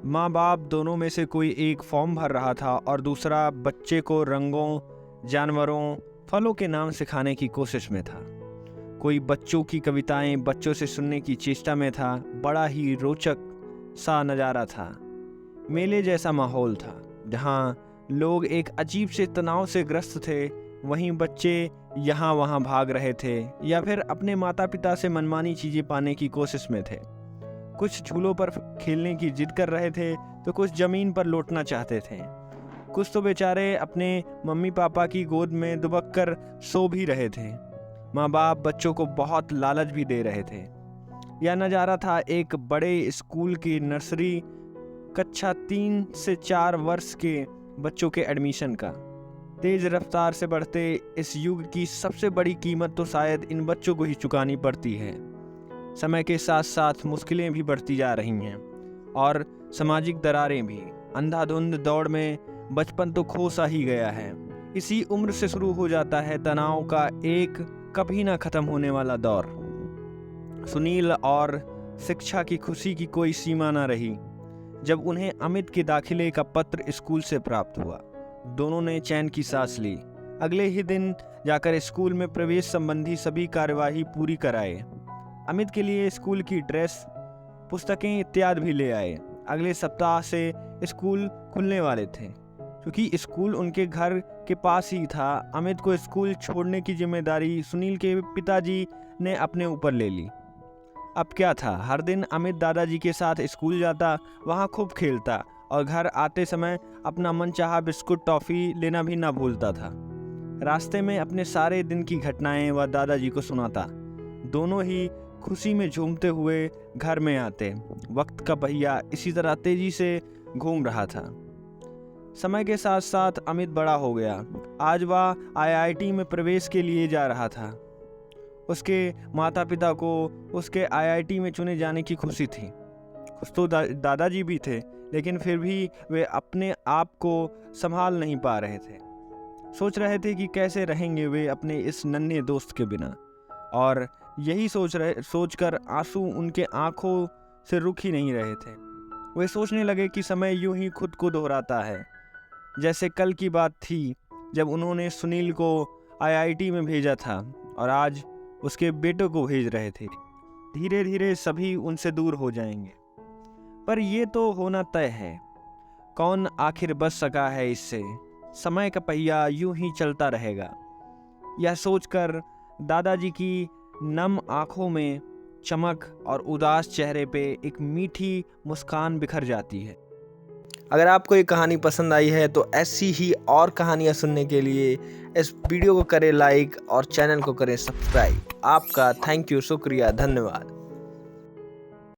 माँ बाप दोनों में से कोई एक फॉर्म भर रहा था और दूसरा बच्चे को रंगों, जानवरों, फलों के नाम सिखाने की कोशिश में था। कोई बच्चों की कविताएं बच्चों से सुनने की चेष्टा में था। बड़ा ही रोचक सा नज़ारा था। मेले जैसा माहौल था जहाँ लोग एक अजीब से तनाव से ग्रस्त थे। वहीं बच्चे यहाँ वहाँ भाग रहे थे या फिर अपने माता पिता से मनमानी चीज़ें पाने की कोशिश में थे। कुछ झूलों पर खेलने की जिद कर रहे थे तो कुछ ज़मीन पर लौटना चाहते थे। कुछ तो बेचारे अपने मम्मी पापा की गोद में दुबक कर सो भी रहे थे। माँ बाप बच्चों को बहुत लालच भी दे रहे थे। यह नज़ारा था एक बड़े स्कूल की नर्सरी कक्षा 3 से 4 वर्ष के बच्चों के एडमिशन का। तेज रफ्तार से बढ़ते इस युग की सबसे बड़ी कीमत तो शायद इन बच्चों को ही चुकानी पड़ती है। समय के साथ साथ मुश्किलें भी बढ़ती जा रही हैं और सामाजिक दरारें भी। अंधाधुंध दौड़ में बचपन तो खो सा ही गया है। इसी उम्र से शुरू हो जाता है तनाव का एक कभी ना खत्म होने वाला दौर। सुनील और शिक्षा की खुशी की कोई सीमा ना रही जब उन्हें अमित के दाखिले का पत्र स्कूल से प्राप्त हुआ। दोनों ने चैन की सांस ली। अगले ही दिन जाकर स्कूल में प्रवेश संबंधी सभी कार्यवाही पूरी कराए। अमित के लिए स्कूल की ड्रेस, पुस्तकें इत्यादि भी ले आए। अगले सप्ताह से स्कूल खुलने वाले थे। क्योंकि स्कूल उनके घर के पास ही था, अमित को स्कूल छोड़ने की जिम्मेदारी सुनील के पिताजी ने अपने ऊपर ले ली। अब क्या था, हर दिन अमित दादाजी के साथ स्कूल जाता, वहाँ खूब खेलता और घर आते समय अपना मनचाहा बिस्कुट टॉफ़ी लेना भी ना भूलता था। रास्ते में अपने सारे दिन की घटनाएं वह दादाजी को सुनाता। दोनों ही खुशी में झूमते हुए घर में आते। वक्त का पहिया इसी तरह तेजी से घूम रहा था। समय के साथ साथ अमित बड़ा हो गया। आज वह आईआईटी में प्रवेश के लिए जा रहा था। उसके माता पिता को उसके आईआईटी में चुने जाने की खुशी थी। कुछ तो दादाजी भी थे, लेकिन फिर भी वे अपने आप को संभाल नहीं पा रहे थे। सोच रहे थे कि कैसे रहेंगे वे अपने इस नन्हे दोस्त के बिना। और यही सोचकर आंसू उनके आंखों से रुक ही नहीं रहे थे। वे सोचने लगे कि समय यूं ही खुद को दोहराता है। जैसे कल की बात थी जब उन्होंने सुनील को आईआईटी में भेजा था और आज उसके बेटों को भेज रहे थे। धीरे धीरे सभी उनसे दूर हो जाएंगे, पर ये तो होना तय है। कौन आखिर बच सका है इससे? समय का पहिया यूं ही चलता रहेगा। यह सोचकर दादाजी की नम आंखों में चमक और उदास चेहरे पे एक मीठी मुस्कान बिखर जाती है। अगर आपको ये कहानी पसंद आई है तो ऐसी ही और कहानियाँ सुनने के लिए इस वीडियो को करें लाइक और चैनल को करें सब्सक्राइब। आपका थैंक यू, शुक्रिया, धन्यवाद।